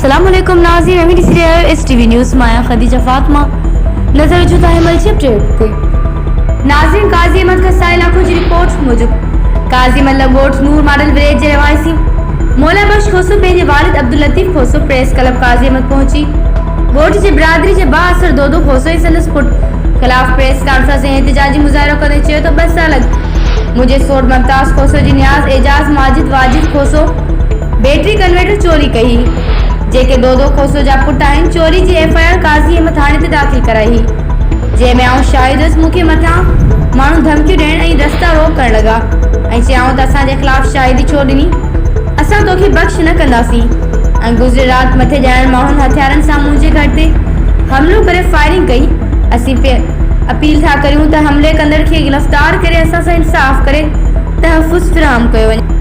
अस्सलाम वालेकुम नाज़रीन, अमीर सीरियल एस टीवी न्यूज़ माया खदीजा फातिमा नजर जुदा है मलची अपडेट ते नाज़रीन काजी अहमद कसाई लाखों जी रिपोर्ट मुजब काजी अहमद लगोट नूर मॉडल विलेज जे रवायसी मौला बख्श खोसो पंहिंजे वालिद अब्दुल लतीफ़ खोसो प्रेस क्लब काजी अहमद पहुंची वोट जे बिरादरी जे बाअसर दो खोसो ऐं संदसि पुट खिलाफ़ प्रेस कॉन्फ्रेंस ऐं एहतजाजी मुज़ाहिरो कंदे चयो त 2 साल मुझे सोट मुमताज़ खोसो जी न्याज़ एजाज़ माजिद वाजिद खोसो बैटरी कन्वर्टर चोरी कई जेके दो खोसो जा पुट आहिनि चोरी जी FIR काज़ी अहमद थाणे ते दाख़िल कराई जंहिंमें आउं शाहिद हुअसि मूंखे मथां माण्हू धमकियूं ॾियण ऐं रस्ता रोक करण लॻा ऐं चयाऊं त असांजे ख़िलाफ़ शाहिदी छो ॾिनी असां तोखे बख़्श न कंदासीं ऐं गुज़िरी राति मथे ॼाइण माण्हुनि हथियारनि सां मुंहिंजे घर ते हमिलो करे फायरिंग कई असीं अपील था करियूं त हमले कंदड़ खे गिरफ़्तार करे असां सां इंसाफ़ करे तहफ़ुज़ फ़राहम कयो वञे।